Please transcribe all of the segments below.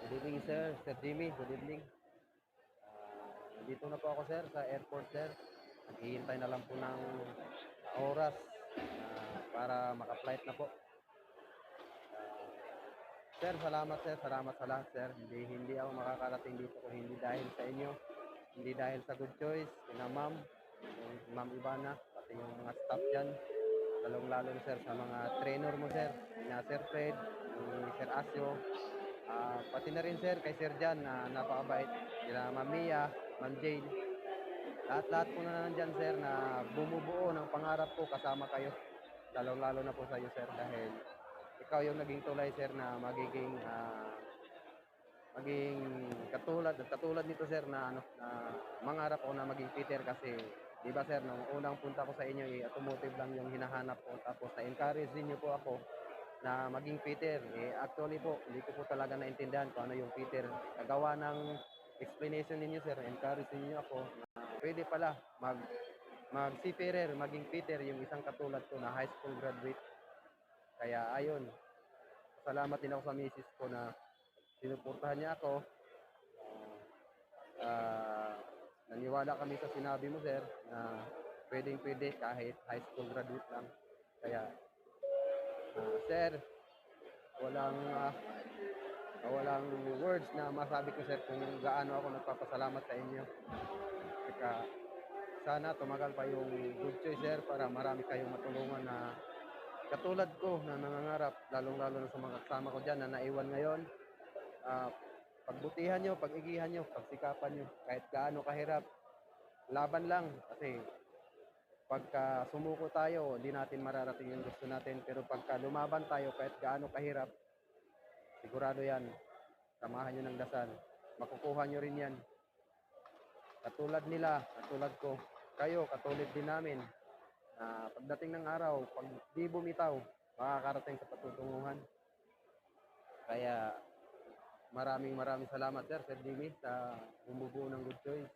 Good evening, sir. Sir Jimmy, good evening. Nandito na po ako, sir, sa airport, sir. Naghihintay na lang po ng oras para maka-flight na po. Sir, salamat, sir. Salamat sa lahat, sir. Hindi ako makakarating dito kung hindi dahil sa inyo. Hindi dahil sa Good Choice, kina ma'am, yung ma'am Ivana, pati yung mga staff dyan. Lalong-lalo, sir, sa mga trainer mo, sir. Kina Sir Fred, ni Sir Asio, pati na rin, sir, kay Sir Jan na napakabait. Kila Ma'am Mia, Ma'am Jane. Lahat-lahat po na nandyan, sir, na bumubuo ng pangarap ko kasama kayo. Lalong-lalo na po sa iyo, sir, dahil ikaw yung naging tulay, sir, na maging katulad nito, sir, na mangarap ko na maging Peter kasi 'di ba, sir, nung unang punta ko sa inyo, automotive lang yung hinahanap ko, tapos na-encourage din niyo po ako na maging Peter. Actually po, hindi ko po talaga naintindihan kung ano yung Peter. Kagawa ng explanation ninyo, sir, encourage niyo ako na pwede pala mag-seafarer, maging Peter, yung isang katulad ko na high school graduate. Kaya ayun, salamat din ako sa misis ko na sinuportahan niya ako. Naniwala kami sa sinabi mo, sir, na pwedeng-pwede kahit high school graduate lang. Kaya, sir, walang words na masabi ko, sir, kung gaano ako nagpapasalamat sa inyo. Saka, sana tumagal pa yung Good Choice, sir, para marami kayong matulungan na katulad ko na nangangarap, lalong-lalo na sa mga kasama ko dyan na naiwan ngayon. Pagbutihan nyo, pag-igihan nyo, pagsikapan nyo, kahit gaano kahirap, laban lang. Kasi pagka sumuko tayo, hindi natin mararating yung gusto natin. Pero pagka lumaban tayo, kahit gaano kahirap, sigurado yan, samahan nyo ng dasal. Makukuha nyo rin yan. Katulad nila, katulad ko, kayo, katulad din namin. Pagdating ng araw, pag di bumitaw, makakarating sa patutunguhan. Kaya maraming salamat, sir, Sir Jimmy, sa bumubuo ng Good Choice.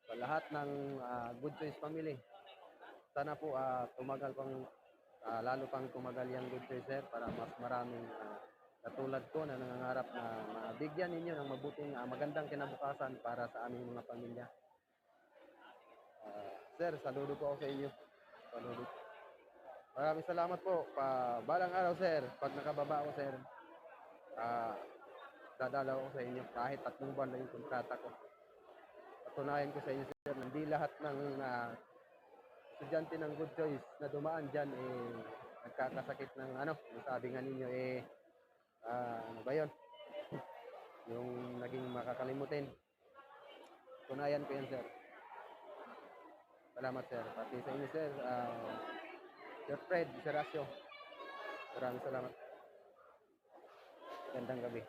Sa lahat ng Good Choice family, sana po tumagal pang lalo pang tumagal yung Good Choice, sir, para mas maraming katulad ko na nangangarap na mabigyan ninyo ng mabuting magandang kinabukasan para sa aming mga pamilya. Sir, saludo po ako sa inyo. Saludo. Maraming salamat po. Balang araw, sir, pag nakababa ako, sir, dadalaw ako sa inyo kahit 3 buwan lang yung kontrata ko. Patunayan ko sa inyo, sir, hindi lahat ng estudyante ng Good Choice na dumaan dyan nagkakasakit ng sabi nga ninyo ano ba yun? Yung naging makakalimutin. Tunayan ko yan, sir. Salamat, sir. Pati sa inyo, sir. Sir Fred, Sir Asio. Maraming salamat. Gandang gabi.